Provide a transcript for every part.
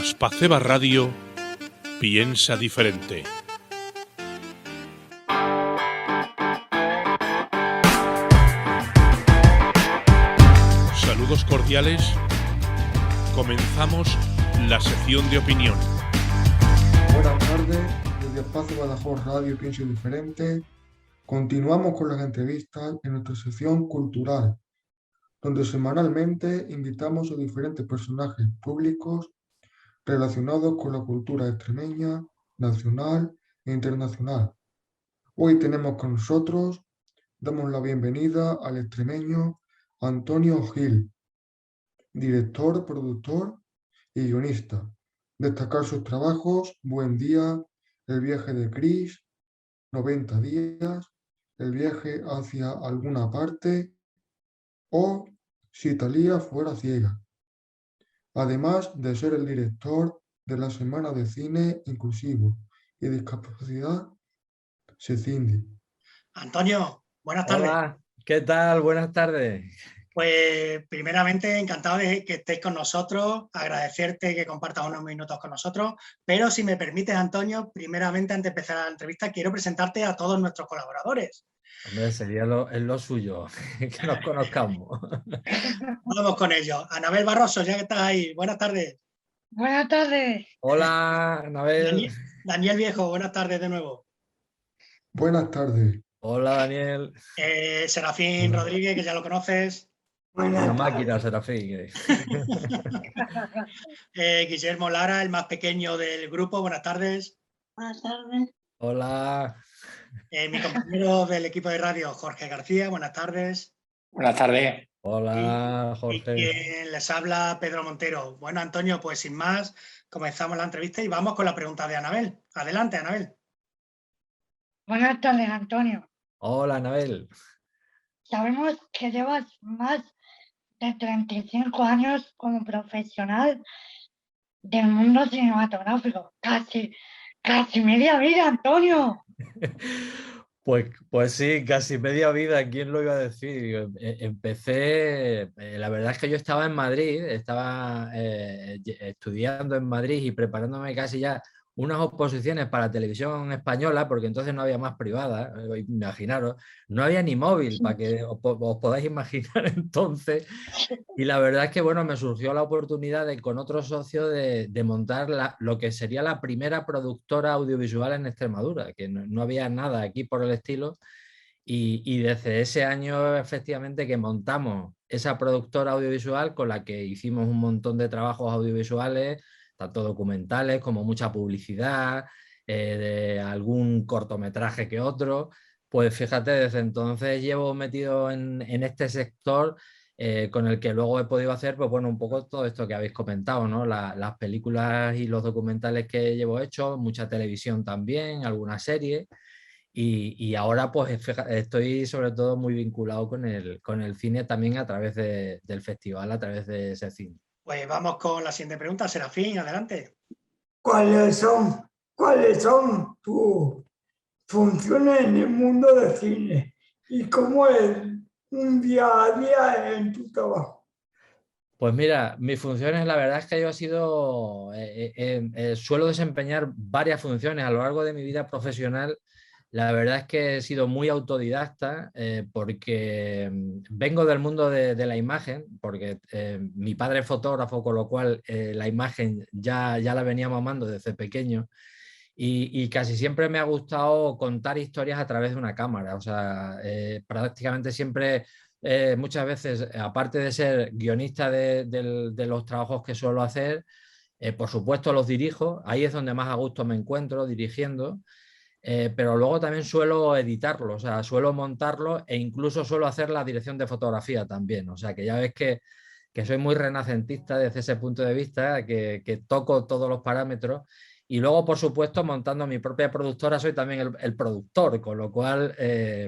Aspaceba Radio piensa diferente. Saludos cordiales. Comenzamos la sección de opinión. Buenas tardes, desde Espacio Badajoz Radio Pienso Diferente. Continuamos con las entrevistas en nuestra sección cultural, donde semanalmente invitamos a diferentes personajes públicos relacionados con la cultura extremeña, nacional e internacional. Hoy tenemos con nosotros, damos la bienvenida al extremeño Antonio Gil, director, productor y guionista. Destacar sus trabajos: Buen Día, El viaje de Chris, 90 días, El viaje hacia alguna parte o Si Thalía fuera ciega. Además de ser el director de la Semana de Cine Inclusivo y Discapacidad SECINDI. Antonio, buenas tardes. Hola, ¿qué tal? Buenas tardes. Pues primeramente encantado de que estéis con nosotros, agradecerte que compartas unos minutos con nosotros, pero si me permites, Antonio, primeramente antes de empezar la entrevista quiero presentarte a todos nuestros colaboradores. Hombre, sería lo suyo, que nos conozcamos. Vamos con ellos. Anabel Barroso, ya que estás ahí, buenas tardes. Buenas tardes. Hola, Anabel. Daniel Viejo, buenas tardes de nuevo. Buenas tardes. Hola, Daniel. Serafín Rodríguez, que ya lo conoces. Una máquina, Serafín. Guillermo Lara, el más pequeño del grupo, buenas tardes. Buenas tardes. Hola. Mi compañero del equipo de radio, Jorge García, buenas tardes. Buenas tardes. Hola, Y Jorge. quien les habla, Pedro Montero. Bueno, Antonio, pues sin más, comenzamos la entrevista y vamos con la pregunta de Anabel. Adelante, Anabel. Buenas tardes, Antonio. Hola, Anabel. Sabemos que llevas más de 35 años como profesional del mundo cinematográfico. Casi media vida, Antonio. Pues sí, casi media vida, ¿quién lo iba a decir? Empecé, la verdad es que yo estaba en Madrid, estaba estudiando en Madrid y preparándome casi ya unas oposiciones para televisión española, porque entonces no había más privada, imaginaros, no había ni móvil, para que os podáis imaginar entonces. Y la verdad es que, bueno, me surgió la oportunidad de, con otro socio, de montar lo que sería la primera productora audiovisual en Extremadura, que no había nada aquí por el estilo. Y desde ese año, efectivamente, que montamos esa productora audiovisual con la que hicimos un montón de trabajos audiovisuales, tanto documentales como mucha publicidad, de algún cortometraje que otro. Pues fíjate, desde entonces llevo metido en este sector, con el que luego he podido hacer, pues bueno, un poco todo esto que habéis comentado, ¿no? Las películas y los documentales que llevo hechos, mucha televisión también, algunas series. Y ahora pues estoy sobre todo muy vinculado con el cine también a través del festival, a través de ese cine. Pues vamos con la siguiente pregunta. Serafín, adelante. ¿Cuáles son tus funciones en el mundo del cine? ¿Y cómo es un día a día en tu trabajo? Pues mira, mis funciones, la verdad es que yo suelo desempeñar varias funciones a lo largo de mi vida profesional. La verdad es que he sido muy autodidacta, porque vengo del mundo de la imagen, porque mi padre es fotógrafo, con lo cual la imagen ya la venía mamando desde pequeño. Y casi siempre me ha gustado contar historias a través de una cámara. O sea, prácticamente siempre, muchas veces, aparte de ser guionista de los trabajos que suelo hacer, por supuesto los dirijo. Ahí es donde más a gusto me encuentro, dirigiendo. Pero luego también suelo editarlo, o sea, suelo montarlo e incluso suelo hacer la dirección de fotografía también. O sea, que ya ves que soy muy renacentista desde ese punto de vista, que toco todos los parámetros. Y luego, por supuesto, montando mi propia productora, soy también el productor, con lo cual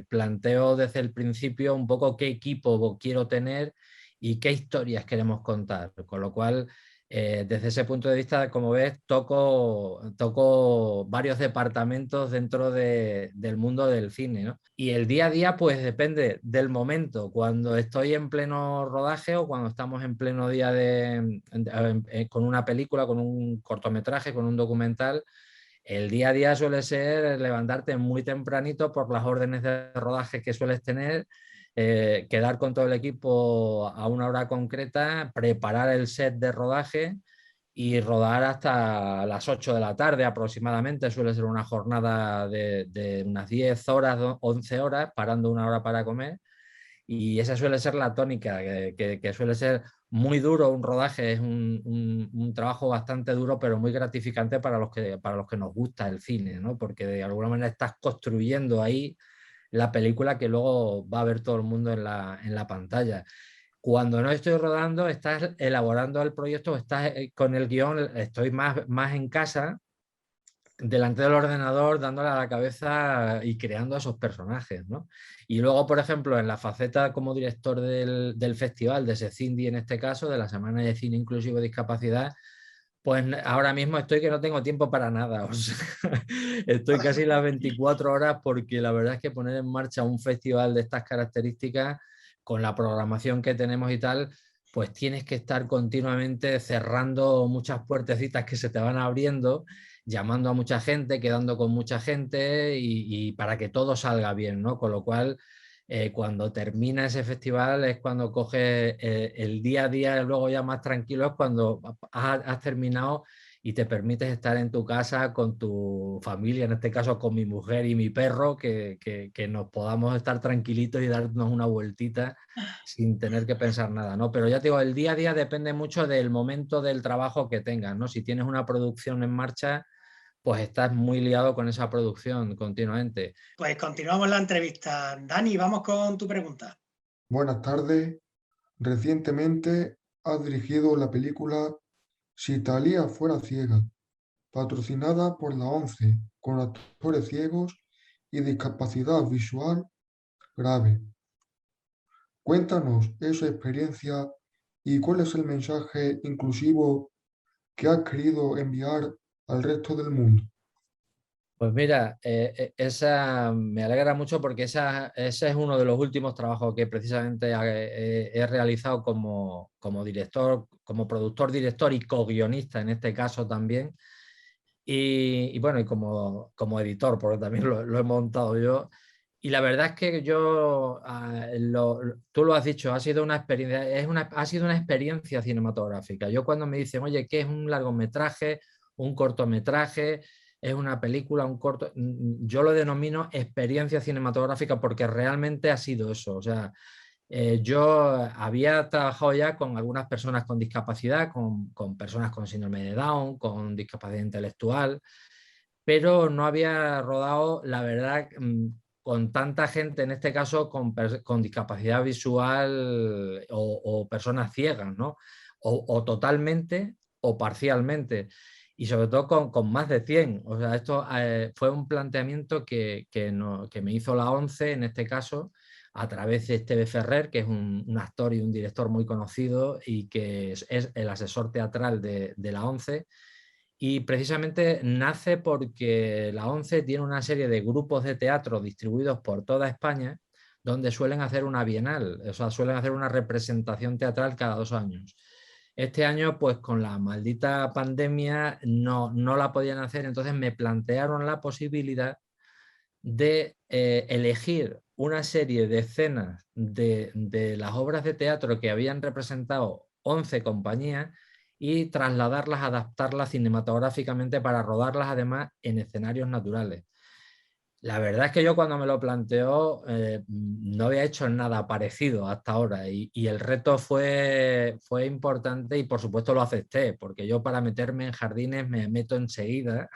planteo desde el principio un poco qué equipo quiero tener y qué historias queremos contar. Con lo cual Desde ese punto de vista, como ves, toco varios departamentos dentro del mundo del cine, ¿no? Y el día a día, pues depende del momento. Cuando estoy en pleno rodaje o cuando estamos en pleno día con una película, con un cortometraje, con un documental, el día a día suele ser levantarte muy tempranito por las órdenes de rodaje que sueles tener, quedar con todo el equipo a una hora concreta, preparar el set de rodaje y rodar hasta las 8 de la tarde aproximadamente. Suele ser una jornada de unas 10 horas, 11 horas, parando una hora para comer. Y esa suele ser la tónica, que suele ser muy duro un rodaje, es un trabajo bastante duro, pero muy gratificante para los que nos gusta el cine, ¿no? Porque de alguna manera estás construyendo ahí la película que luego va a ver todo el mundo en la pantalla. Cuando no estoy rodando, estás elaborando el proyecto, estás con el guión, estoy más en casa, delante del ordenador, dándole a la cabeza y creando esos personajes, ¿no? Y luego, por ejemplo, en la faceta como director del festival, de SECINDI en este caso, de la Semana de Cine Inclusivo de Discapacidad, pues ahora mismo estoy que no tengo tiempo para nada. O sea, estoy casi las 24 horas porque la verdad es que poner en marcha un festival de estas características, con la programación que tenemos y tal, pues tienes que estar continuamente cerrando muchas puertecitas que se te van abriendo, llamando a mucha gente, quedando con mucha gente y para que todo salga bien, ¿no? Con lo cual, cuando termina ese festival es cuando coges el día a día, luego ya más tranquilo, es cuando has terminado y te permites estar en tu casa con tu familia, en este caso con mi mujer y mi perro, que nos podamos estar tranquilitos y darnos una vueltita sin tener que pensar nada, ¿no? Pero ya te digo, el día a día depende mucho del momento del trabajo que tengas, ¿no? Si tienes una producción en marcha, pues estás muy liado con esa producción continuamente. Pues continuamos la entrevista. Dani, vamos con tu pregunta. Buenas tardes. Recientemente has dirigido la película Si Thalía fuera ciega, patrocinada por la ONCE, con actores ciegos y discapacidad visual grave. Cuéntanos esa experiencia y cuál es el mensaje inclusivo que has querido enviar al resto del mundo. Pues mira, esa me alegra mucho porque ese es uno de los últimos trabajos que precisamente he realizado como director, como productor, director y co-guionista en este caso también. Y bueno, y como editor, porque también lo he montado yo. Y la verdad es que yo, tú lo has dicho, ha sido una experiencia, ha sido una experiencia cinematográfica. Yo cuando me dicen, oye, ¿qué es un largometraje, un cortometraje? ¿Es una película, un corto? Yo lo denomino experiencia cinematográfica porque realmente ha sido eso. O sea, yo había trabajado ya con algunas personas con discapacidad, con personas con síndrome de Down, con discapacidad intelectual, pero no había rodado, la verdad, con tanta gente, en este caso con discapacidad visual o personas ciegas, ¿no? O totalmente o parcialmente. Y sobre todo con más de 100. O sea, esto fue un planteamiento que me hizo la ONCE, en este caso, a través de Esteve Ferrer, que es un actor y un director muy conocido y que es el asesor teatral de la ONCE. Y precisamente nace porque la ONCE tiene una serie de grupos de teatro distribuidos por toda España donde suelen hacer una bienal, o sea, suelen hacer una representación teatral cada 2 años. Este año, pues con la maldita pandemia, no la podían hacer, entonces me plantearon la posibilidad de elegir una serie de escenas de las obras de teatro que habían representado 11 compañías y trasladarlas, adaptarlas cinematográficamente para rodarlas además en escenarios naturales. La verdad es que yo cuando me lo planteó no había hecho nada parecido hasta ahora y el reto fue importante y por supuesto lo acepté, porque yo para meterme en jardines me meto enseguida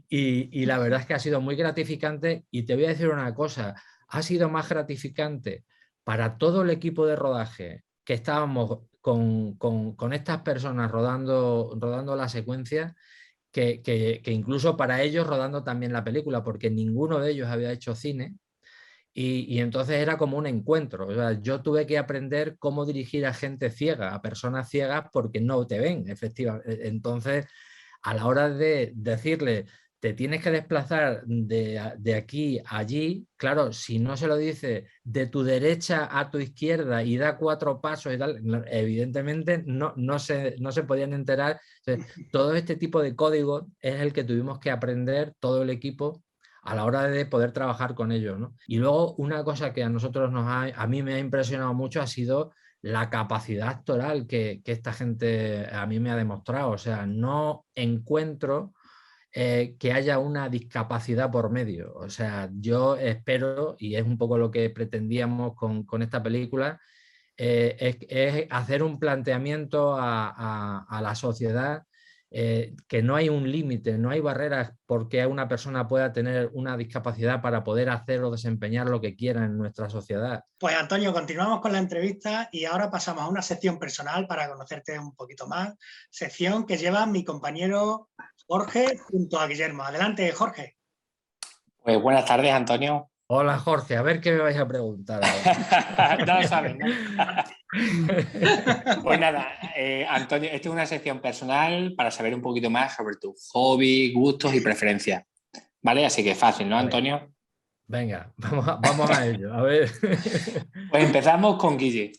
y la verdad es que ha sido muy gratificante y te voy a decir una cosa, ha sido más gratificante para todo el equipo de rodaje que estábamos con estas personas rodando la secuencia que incluso para ellos rodando también la película, porque ninguno de ellos había hecho cine Y entonces era como un encuentro. O sea, yo tuve que aprender cómo dirigir a gente ciega, a personas ciegas, porque no te ven, efectivamente. Entonces, a la hora de decirle, te tienes que desplazar de aquí a allí, claro, si no se lo dice de tu derecha a tu izquierda y da 4 pasos y tal, evidentemente no se podían enterar. O sea, todo este tipo de código es el que tuvimos que aprender todo el equipo a la hora de poder trabajar con ellos, ¿no? Y luego una cosa que a nosotros a mí me ha impresionado mucho ha sido la capacidad actoral que esta gente a mí me ha demostrado. O sea, no encuentro que haya una discapacidad por medio. O sea, yo espero, y es un poco lo que pretendíamos con esta película, es hacer un planteamiento a la sociedad, que no hay un límite, no hay barreras porque una persona pueda tener una discapacidad para poder hacer o desempeñar lo que quiera en nuestra sociedad. Pues Antonio, continuamos con la entrevista y ahora pasamos a una sección personal para conocerte un poquito más. Sección que lleva mi compañero Jorge junto a Guillermo. Adelante, Jorge. Pues buenas tardes, Antonio. Hola Jorge, a ver qué me vais a preguntar ahora. Ya lo sabes, ¿no? Pues nada, Antonio, esta es una sección personal para saber un poquito más sobre tus hobbies, gustos y preferencias. ¿Vale? Así que fácil, ¿no, Antonio? Venga, vamos a ello. A ver. Pues empezamos con Guille.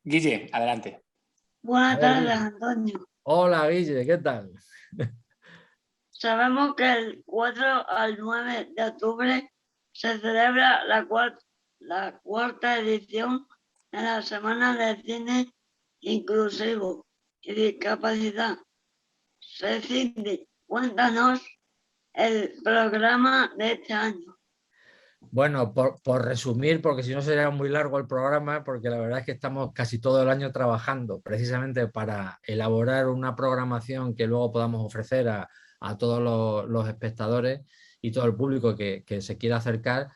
Guille, adelante. Buenas tardes, Antonio. Hola Guille, ¿qué tal? Sabemos que el 4 al 9 de octubre se celebra la cuarta edición de la Semana de Cine Inclusivo y Discapacidad. Cecilia, cuéntanos el programa de este año. Bueno, por resumir, porque si no sería muy largo el programa, porque la verdad es que estamos casi todo el año trabajando precisamente para elaborar una programación que luego podamos ofrecer a todos los espectadores y todo el público que se quiera acercar.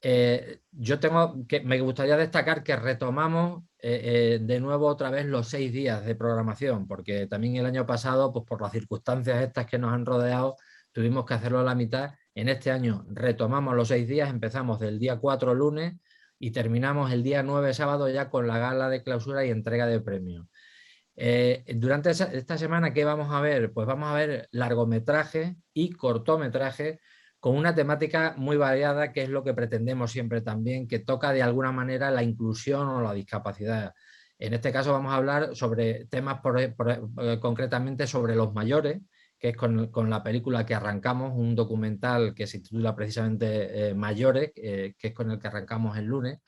Me gustaría destacar que retomamos de nuevo otra vez los 6 días de programación, porque también el año pasado, pues por las circunstancias estas que nos han rodeado, tuvimos que hacerlo a la mitad. En este año retomamos los 6 días, empezamos del día 4 lunes y terminamos el día 9 sábado ya con la gala de clausura y entrega de premios. Durante esta semana, ¿qué vamos a ver? Pues vamos a ver largometrajes y cortometrajes con una temática muy variada, que es lo que pretendemos siempre también, que toca de alguna manera la inclusión o la discapacidad. En este caso vamos a hablar sobre temas concretamente sobre los mayores, que es con la película que arrancamos, un documental que se titula precisamente Mayores, que es con el que arrancamos el lunes.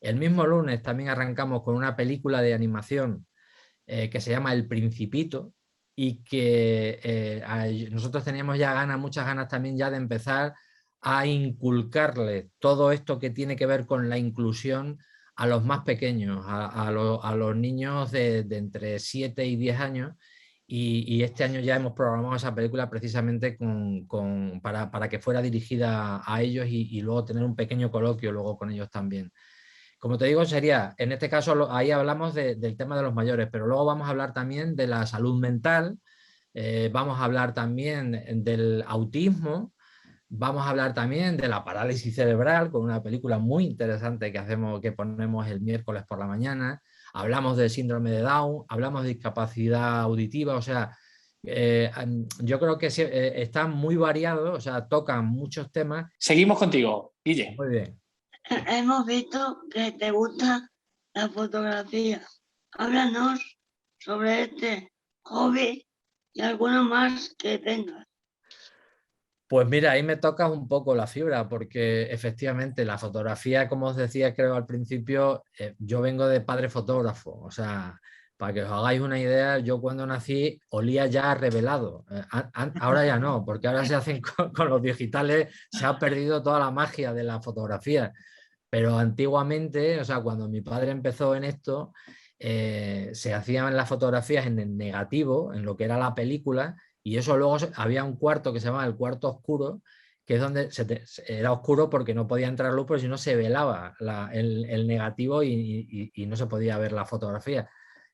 El mismo lunes también arrancamos con una película de animación que se llama El Principito, y que nosotros teníamos ya muchas ganas también ya de empezar a inculcarle todo esto que tiene que ver con la inclusión a los más pequeños, a los niños de entre 7 y 10 años. Y este año ya hemos programado esa película precisamente para que fuera dirigida a ellos y luego tener un pequeño coloquio luego con ellos también. Como te digo, sería, en este caso, ahí hablamos del tema de los mayores, pero luego vamos a hablar también de la salud mental, vamos a hablar también del autismo, vamos a hablar también de la parálisis cerebral, con una película muy interesante que ponemos el miércoles por la mañana, hablamos del síndrome de Down, hablamos de discapacidad auditiva, o sea, yo creo que está muy variado, o sea, tocan muchos temas. Seguimos contigo, Guille. Muy bien. Hemos visto que te gusta la fotografía. Háblanos sobre este hobby y alguno más que tengas. Pues mira, ahí me tocas un poco la fibra, porque efectivamente la fotografía, como os decía creo al principio, yo vengo de padre fotógrafo, o sea, para que os hagáis una idea, yo cuando nací olía ya revelado, ahora ya no, porque ahora se hacen con los digitales, se ha perdido toda la magia de la fotografía, pero antiguamente, o sea, cuando mi padre empezó en esto, se hacían las fotografías en el negativo, en lo que era la película, y eso luego había un cuarto que se llamaba el cuarto oscuro, que es donde era oscuro porque no podía entrar luz, pero si no se velaba el negativo y no se podía ver la fotografía.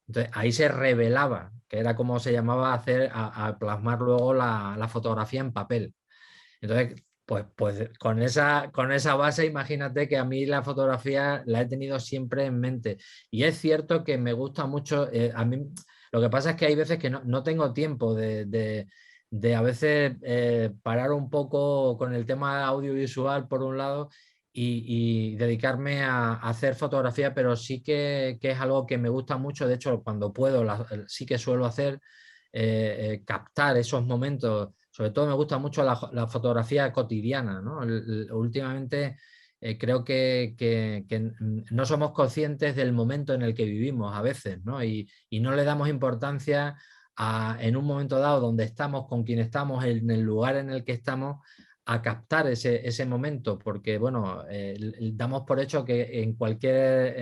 Entonces ahí se revelaba, que era como se llamaba a plasmar luego la fotografía en papel. Entonces, Pues con esa base, imagínate que a mí la fotografía la he tenido siempre en mente. Y es cierto que me gusta mucho, a mí lo que pasa es que hay veces que no tengo tiempo de a veces parar un poco con el tema audiovisual por un lado y dedicarme a hacer fotografía, pero sí que es algo que me gusta mucho. De hecho, cuando puedo, sí que suelo hacer captar esos momentos. Sobre todo me gusta mucho la fotografía cotidiana, ¿no? Últimamente creo que no somos conscientes del momento en el que vivimos a veces, ¿no? Y no le damos importancia en un momento dado donde estamos, con quien estamos, en el lugar en el que estamos, a captar ese momento, porque bueno, damos por hecho que en cualquier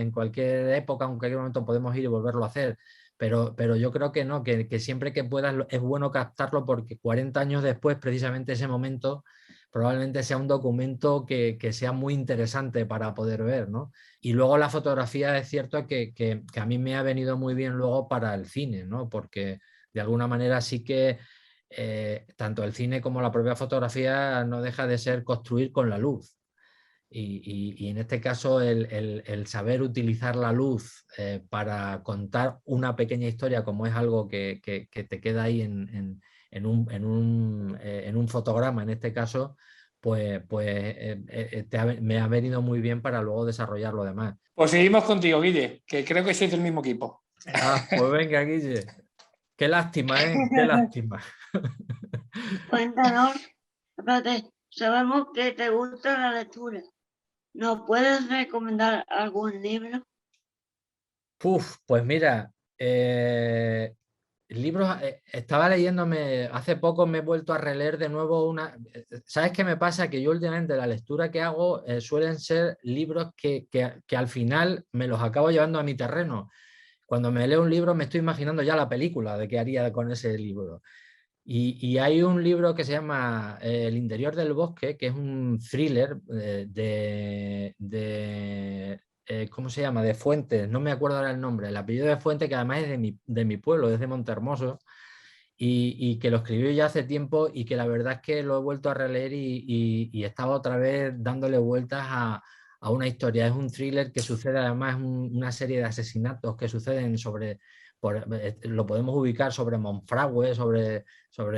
época, en cualquier momento podemos ir y volverlo a hacer. Pero yo creo que no, que siempre que puedas es bueno captarlo, porque 40 años después, precisamente ese momento, probablemente sea un documento que sea muy interesante para poder ver, ¿no? Y luego la fotografía es cierto que a mí me ha venido muy bien luego para el cine, ¿no? Porque de alguna manera sí que tanto el cine como la propia fotografía no deja de ser construir con la luz. Y en este caso el saber utilizar la luz para contar una pequeña historia, como es algo que te queda ahí en un fotograma, en este caso, me ha venido muy bien para luego desarrollar lo demás. Pues seguimos contigo, Guille, que creo que sois del mismo equipo. Pues venga, Guille. Qué lástima, ¿eh? Qué lástima. Cuéntanos, espérate, sabemos que te gusta la lectura. ¿Nos puedes recomendar algún libro? Pues mira, libros, estaba leyéndome, hace poco me he vuelto a releer de nuevo ¿sabes qué me pasa? Que yo últimamente la lectura que hago suelen ser libros que al final me los acabo llevando a mi terreno. Cuando me leo un libro me estoy imaginando ya la película de qué haría con ese libro. Y hay un libro que se llama El interior del bosque, que es un thriller ¿cómo se llama? De Fuentes, no me acuerdo ahora el nombre, el apellido de Fuentes, que además es de mi pueblo, es de Montehermoso, y que lo escribió ya hace tiempo, y que la verdad es que lo he vuelto a releer y estaba otra vez dándole vueltas a una historia. Es un thriller que sucede, además, una serie de asesinatos que suceden lo podemos ubicar sobre Monfragüe, sobre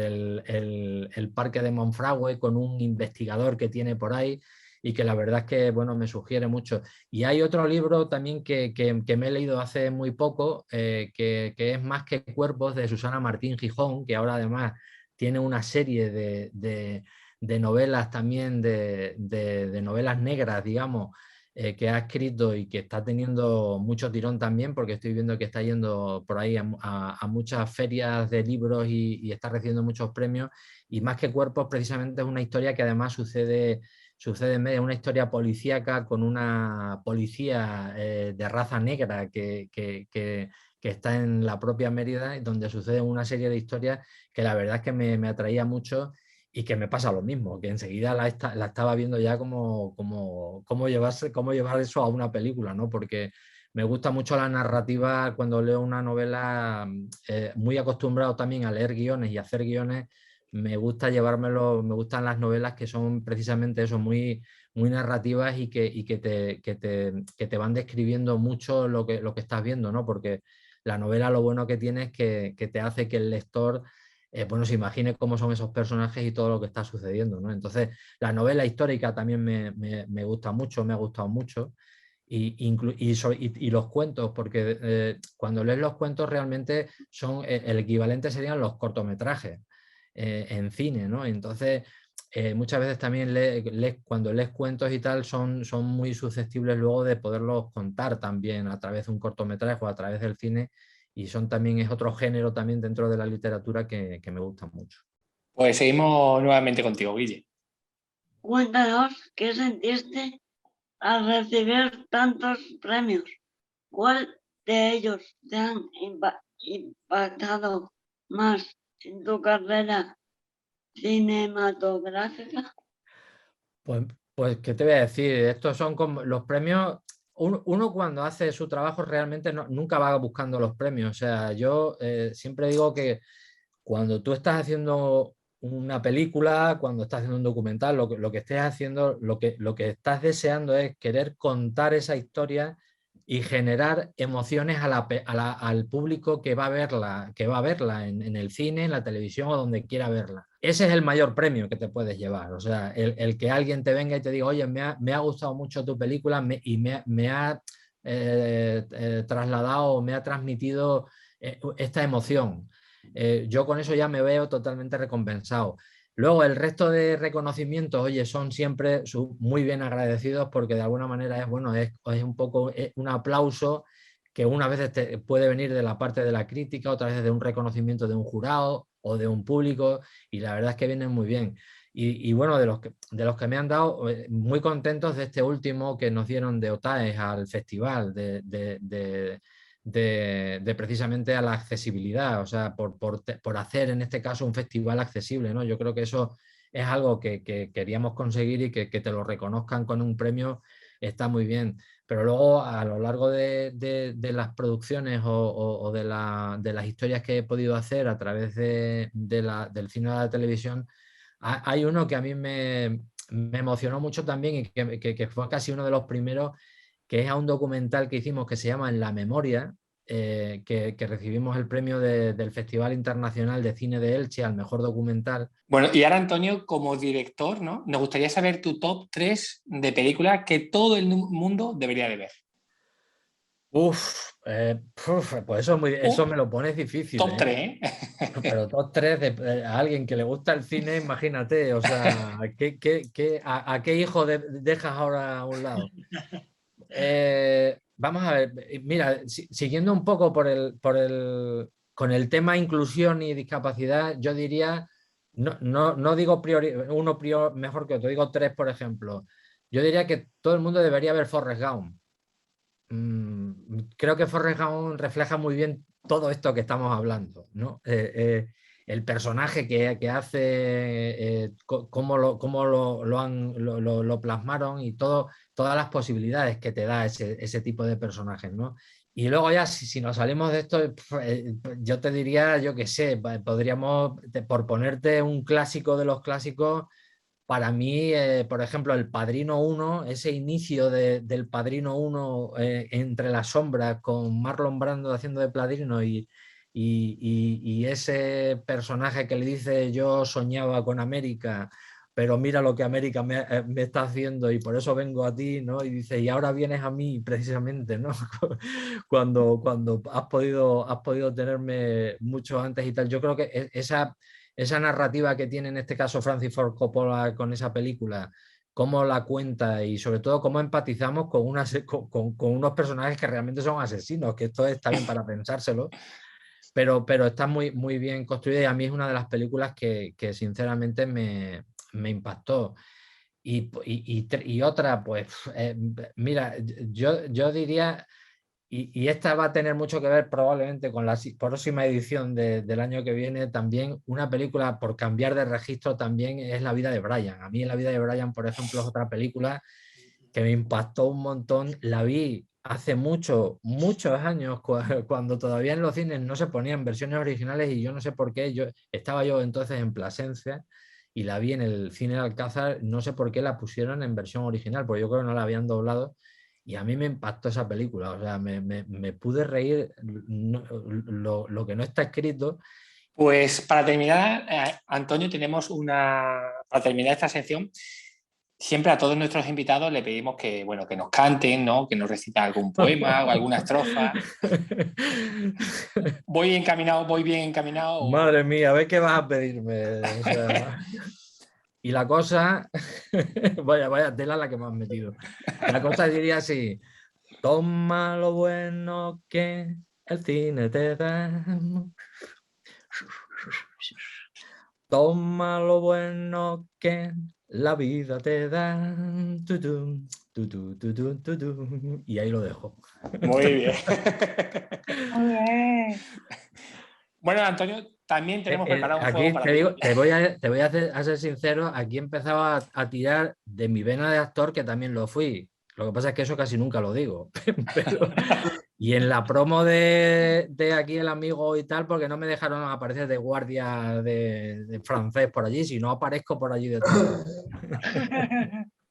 el parque de Monfragüe, con un investigador que tiene por ahí, y que la verdad es que bueno, me sugiere mucho. Y hay otro libro también que me he leído hace muy poco, que es Más que cuerpos, de Susana Martín Gijón, que ahora además tiene una serie de novelas también, de novelas negras, digamos, que ha escrito y que está teniendo mucho tirón también, porque estoy viendo que está yendo por ahí a muchas ferias de libros y está recibiendo muchos premios. Y Más que cuerpos precisamente es una historia que además sucede en medio de una historia policíaca, con una policía de raza negra que está en la propia Mérida, donde suceden una serie de historias que la verdad es que me atraía mucho, y que me pasa lo mismo, que enseguida la estaba viendo ya cómo llevar eso a una película, ¿no? Porque me gusta mucho la narrativa cuando leo una novela, muy acostumbrado también a leer guiones y hacer guiones. Me gusta llevármelo, me gustan las novelas que son precisamente eso, muy narrativas, y que te van describiendo mucho lo que estás viendo, ¿no? Porque la novela, lo bueno que tiene es que te hace que el lector bueno, se imagine cómo son esos personajes y todo lo que está sucediendo, ¿no? Entonces, la novela histórica también me gusta mucho, me ha gustado mucho. Y los cuentos, porque cuando lees los cuentos realmente son el equivalente serían los cortometrajes en cine, ¿no? Entonces, muchas veces también cuando lees cuentos y tal, son muy susceptibles luego de poderlos contar también a través de un cortometraje o a través del cine, y es otro género también dentro de la literatura que me gusta mucho. Pues seguimos nuevamente contigo, Guille. Cuéntanos qué sentiste al recibir tantos premios. ¿Cuál de ellos te han impactado más en tu carrera cinematográfica? Pues, ¿qué te voy a decir? Estos son como los premios. Uno cuando hace su trabajo realmente nunca va buscando los premios. O sea, yo siempre digo que cuando tú estás haciendo una película, cuando estás haciendo un documental, lo que estés haciendo, lo que estás deseando es querer contar esa historia y generar emociones al público que va a verla en el cine, en la televisión o donde quiera verla. Ese es el mayor premio que te puedes llevar. O sea, el que alguien te venga y te diga, oye, me ha gustado mucho tu película y me ha trasladado, me ha transmitido esta emoción. Yo con eso ya me veo totalmente recompensado. Luego el resto de reconocimientos, oye, son siempre muy bien agradecidos porque de alguna manera es un poco un aplauso que unas veces puede venir de la parte de la crítica, otras veces de un reconocimiento de un jurado o de un público, y la verdad es que vienen muy bien. Y bueno, de los que me han dado, muy contentos de este último que nos dieron de OTAES al festival, de precisamente a la accesibilidad, o sea, por hacer en este caso un festival accesible, ¿no? Yo creo que eso es algo que queríamos conseguir y que te lo reconozcan con un premio está muy bien. Pero luego a lo largo de las producciones o de las historias que he podido hacer a través del cine o de la televisión, hay uno que a mí me emocionó mucho también y que fue casi uno de los primeros, que es a un documental que hicimos que se llama En la memoria, que recibimos el premio del Festival Internacional de Cine de Elche al mejor documental. Bueno, y ahora, Antonio, como director, ¿no? Nos gustaría saber tu top 3 de películas que todo el mundo debería de ver. Pues eso me lo pones difícil. Top 3, ¿eh? Pero top 3 de a alguien que le gusta el cine, imagínate, o sea, ¿a qué hijo dejas ahora a un lado? Vamos a ver, mira, siguiendo un poco con el tema inclusión y discapacidad, yo diría, no digo mejor que otro, digo 3, por ejemplo. Yo diría que todo el mundo debería ver Forrest Gump. Creo que Forrest Gump refleja muy bien todo esto que estamos hablando, ¿no? El personaje que hace, cómo lo plasmaron y todas las posibilidades que te da ese tipo de personajes, ¿no? Y luego ya, si nos salimos de esto, yo te diría, yo qué sé, podríamos, por ponerte un clásico de los clásicos, para mí, por ejemplo, El Padrino 1, ese inicio del Padrino 1 entre las sombras con Marlon Brando haciendo de Padrino y ese personaje que le dice yo soñaba con América, pero mira lo que América me está haciendo y por eso vengo a ti, ¿no? Y dice, y ahora vienes a mí precisamente, ¿no? cuando has podido tenerme mucho antes y tal. Yo creo que esa narrativa que tiene en este caso Francis Ford Coppola con esa película, cómo la cuenta y sobre todo cómo empatizamos con unos personajes que realmente son asesinos, que esto está bien para pensárselo, pero está muy, muy bien construida y a mí es una de las películas que sinceramente me impactó. Y otra, pues, mira, yo diría... Y esta va a tener mucho que ver probablemente con la próxima edición del año que viene. También una película, por cambiar de registro, también es La vida de Brian. A mí La vida de Brian, por ejemplo, es otra película que me impactó un montón. La vi hace muchos años, cuando todavía en los cines no se ponían versiones originales y yo no sé por qué. Estaba yo entonces en Plasencia y la vi en el cine de Alcázar. No sé por qué la pusieron en versión original, porque yo creo que no la habían doblado. Y a mí me impactó esa película, o sea, me pude reír lo que no está escrito. Pues para terminar, Antonio, para terminar esta sección, siempre a todos nuestros invitados le pedimos que nos canten, ¿no? Que nos reciten algún poema o alguna estrofa. ¿Voy bien encaminado? Madre mía, a ver qué vas a pedirme. O sea... Y la cosa, vaya tela la que me has metido. La cosa diría así, toma lo bueno que el cine te da. Toma lo bueno que la vida te da. Y ahí lo dejo. Muy bien. Bueno, Antonio, también tenemos preparado un juego para ti. Te voy a ser sincero, aquí empezaba a tirar de mi vena de actor, que también lo fui. Lo que pasa es que eso casi nunca lo digo. Y en la promo de aquí el amigo y tal, porque no me dejaron aparecer de guardia de francés por allí, si no aparezco por allí detrás.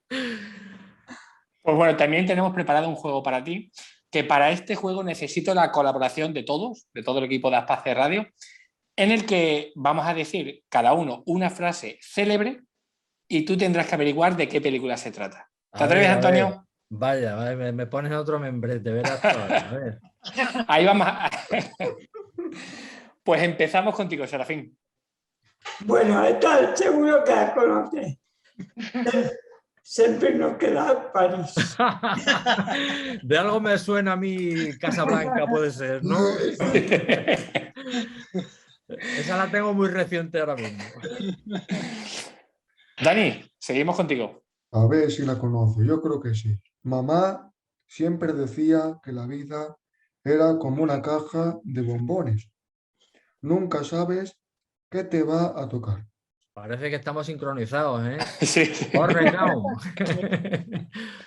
Pues bueno, también tenemos preparado un juego para ti, que para este juego necesito la colaboración de todos, de todo el equipo de Aspace Radio, en el que vamos a decir cada uno una frase célebre y tú tendrás que averiguar de qué película se trata. ¿Te atreves, Antonio? Vaya, me pones otro membrete, verás. A ver. Ahí vamos. Pues empezamos contigo, Serafín. Bueno, esta seguro que la conoces. Siempre nos queda París. De algo me suena a mí Casablanca, puede ser, ¿no? Esa la tengo muy reciente ahora mismo. Dani, seguimos contigo. A ver si la conoce, yo creo que sí. Mamá siempre decía que la vida era como una caja de bombones. Nunca sabes qué te va a tocar. Parece que estamos sincronizados, ¿eh? Sí. Corre, Kaum.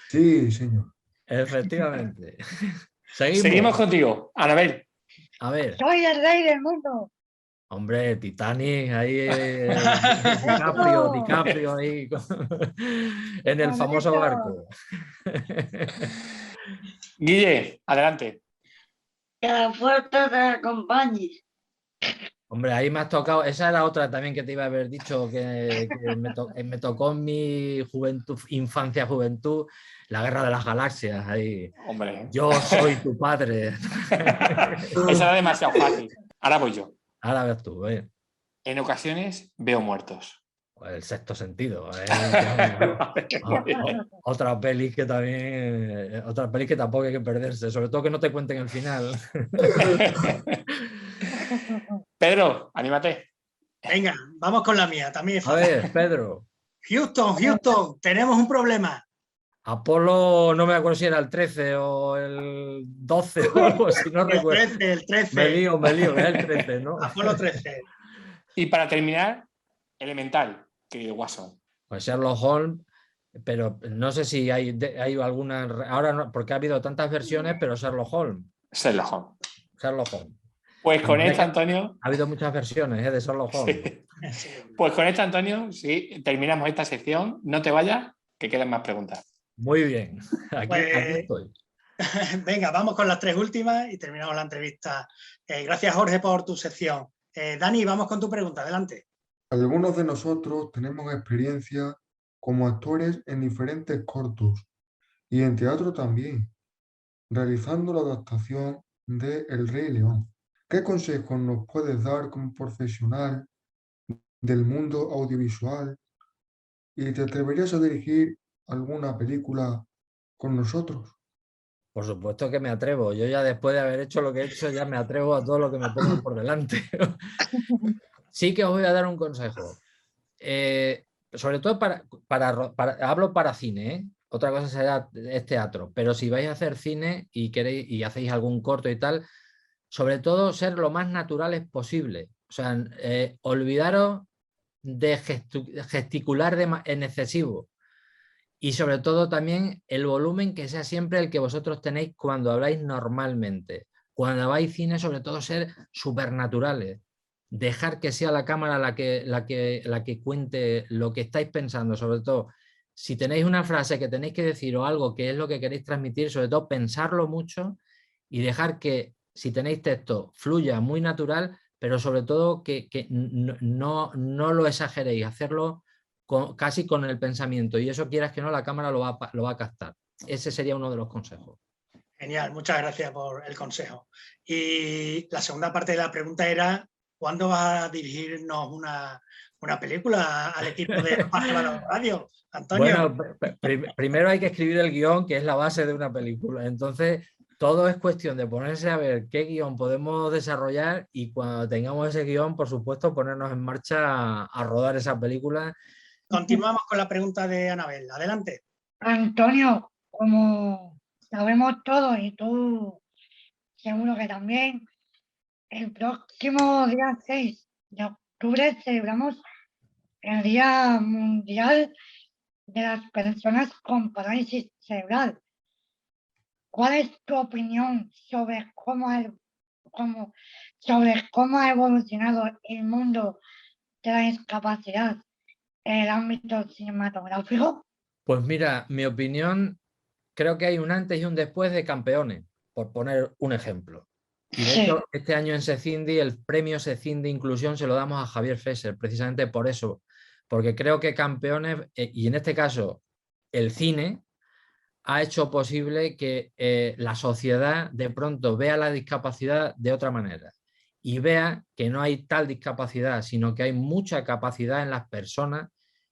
Sí, señor. Efectivamente. Seguimos contigo, Anabel. A ver. Soy el rey del mundo. Hombre, Titanic, ahí DiCaprio ahí en el famoso barco. Guille, adelante. Que la fuerza te acompañe. Hombre, ahí me has tocado, esa era otra también que te iba a haber dicho que me tocó en mi juventud, infancia, juventud, la Guerra de las Galaxias. Ahí. Hombre. Yo soy tu padre. Esa era demasiado fácil. Ahora voy yo. Ahora ves tú, En ocasiones veo muertos. El sexto sentido. Otra peli que también, otra peli que tampoco hay que perderse, sobre todo que no te cuenten el final. Pedro, anímate. Venga, vamos con la mía, también es A fácil. ver, Pedro. Houston, tenemos un problema. Apolo, no me acuerdo si era el 13 o el 12 o algo así, no recuerdo. El 13. Me lío, es el 13, ¿no? Apolo 13. Y para terminar, elemental, querido Watson. Pues Sherlock Holmes, pero no sé si hay alguna, ahora no, porque ha habido tantas versiones, pero Sherlock Holmes. Sherlock Holmes. Sherlock Holmes. Pues con esta, Antonio. Ha habido muchas versiones de Sherlock Holmes. Sí. Pues con esta, Antonio, sí, terminamos esta sección. No te vayas, que quedan más preguntas. Muy bien. Aquí estoy. Venga, vamos con las tres últimas y terminamos la entrevista. Gracias, Jorge, por tu sección. Dani, vamos con tu pregunta. Adelante. Algunos de nosotros tenemos experiencia como actores en diferentes cortos y en teatro también, realizando la adaptación de El Rey León. ¿Qué consejos nos puedes dar como profesional del mundo audiovisual? ¿Y te atreverías a dirigir alguna película con nosotros? Por supuesto que me atrevo. Yo ya después de haber hecho lo que he hecho, ya me atrevo a todo lo que me pongan por delante. Sí que os voy a dar un consejo. Sobre todo hablo para cine, ¿eh? Otra cosa será es teatro, pero si vais a hacer cine y queréis y hacéis algún corto y tal, sobre todo ser lo más naturales posible. O sea, olvidaros de gesticular en excesivo. Y sobre todo también el volumen que sea siempre el que vosotros tenéis cuando habláis normalmente. Cuando vais cine, sobre todo ser supernaturales. Dejar que sea la cámara la que cuente lo que estáis pensando. Sobre todo, si tenéis una frase que tenéis que decir o algo que es lo que queréis transmitir, sobre todo pensarlo mucho y dejar que, si tenéis texto, fluya muy natural, pero sobre todo que no lo exageréis, hacerlo casi con el pensamiento, y eso, quieras que no, la cámara lo va a captar. Ese sería uno de los consejos. Genial, muchas gracias por el consejo. Y la segunda parte de la pregunta era, ¿cuándo vas a dirigirnos una película al equipo de Aspace Radio, Antonio? Bueno, primero hay que escribir el guión, que es la base de una película. Entonces, todo es cuestión de ponerse a ver qué guión podemos desarrollar y cuando tengamos ese guión, por supuesto, ponernos en marcha a rodar esa película. Continuamos con la pregunta de Anabel. Adelante. Antonio, como sabemos todos y tú seguro que también, el próximo día 6 de octubre celebramos el Día Mundial de las Personas con Parálisis Cerebral. ¿cuál es tu opinión sobre sobre cómo ha evolucionado el mundo de la discapacidad en el ámbito cinematográfico? Pues mira, mi opinión, creo que hay un antes y un después de Campeones, por poner un ejemplo. Y de hecho, este año en Secindi, el premio Secindi Inclusión se lo damos a Javier Fesser, precisamente por eso, porque creo que Campeones, y en este caso el cine, ha hecho posible que la sociedad de pronto vea la discapacidad de otra manera y vea que no hay tal discapacidad, sino que hay mucha capacidad en las personas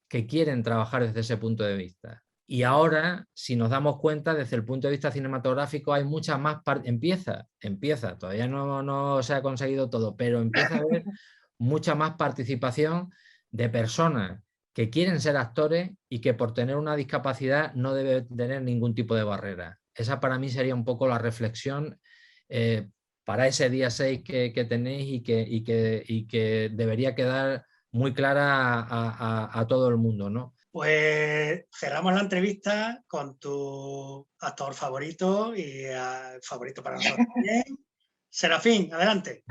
que quieren trabajar desde ese punto de vista. Y ahora, si nos damos cuenta, desde el punto de vista cinematográfico hay mucha más empieza, todavía no se ha conseguido todo, pero empieza a haber mucha más participación de personas que quieren ser actores y que por tener una discapacidad no debe tener ningún tipo de barrera. Esa para mí sería un poco la reflexión para ese día 6 que tenéis y que debería quedar muy clara a todo el mundo, ¿no? Pues cerramos la entrevista con tu actor favorito y favorito para nosotros también. Serafín, adelante.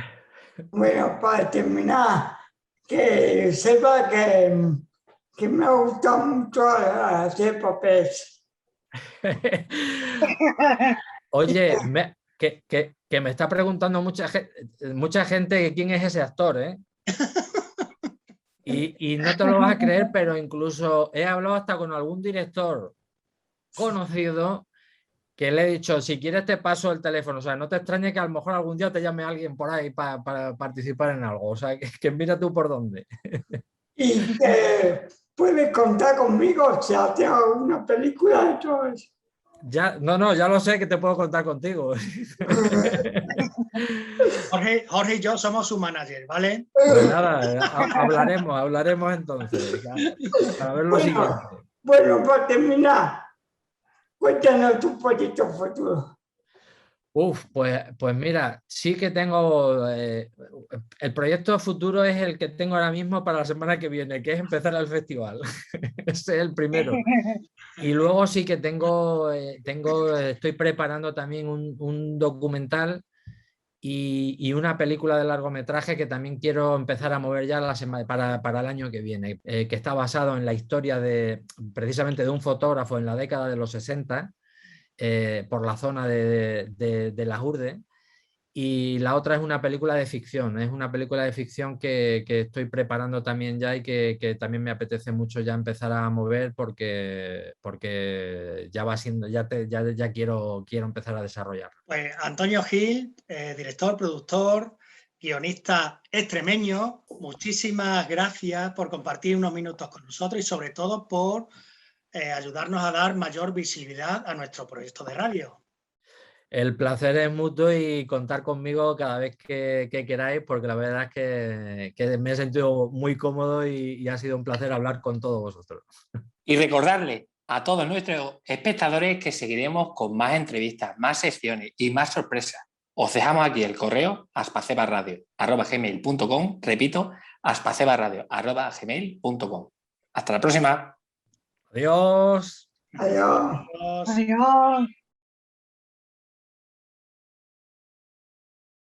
Bueno, para terminar, que sepa que me gusta mucho hacer papeles. Oye, que me está preguntando mucha gente quién es ese actor, ¿eh? Y no te lo vas a creer, pero incluso he hablado hasta con algún director conocido que le he dicho, si quieres te paso el teléfono. O sea, no te extrañe que a lo mejor algún día te llame alguien por ahí para participar en algo. O sea, que mira tú por dónde. Y que puedes contar conmigo si haces alguna película y todo eso. Ya lo sé que te puedo contar contigo. Jorge y yo somos su manager, ¿vale? Pues nada, hablaremos entonces. Para ver lo siguiente. Bueno, para terminar, cuéntanos tu proyecto futuro. Pues mira, sí que tengo, el proyecto futuro es el que tengo ahora mismo para la semana que viene, que es empezar el festival. Ese es el primero. Y luego sí que estoy preparando también un documental y una película de largometraje que también quiero empezar a mover ya para el año que viene, que está basado en la historia precisamente de un fotógrafo en la década de los 60, por la zona de Las Hurdes. Y la otra es una película de ficción, que estoy preparando también ya y que también me apetece mucho ya empezar a mover porque ya va siendo, ya quiero empezar a desarrollar. Pues Antonio Gil, director, productor, guionista extremeño, muchísimas gracias por compartir unos minutos con nosotros y sobre todo por ayudarnos a dar mayor visibilidad a nuestro proyecto de radio. El placer es mutuo y contar conmigo cada vez que queráis, porque la verdad es que me he sentido muy cómodo y ha sido un placer hablar con todos vosotros. Y recordarle a todos nuestros espectadores que seguiremos con más entrevistas, más secciones y más sorpresas. Os dejamos aquí el correo aspacebarradio@gmail.com. Repito, aspacebarradio@gmail.com. Hasta la próxima. Adiós. Adiós. Adiós. Adiós.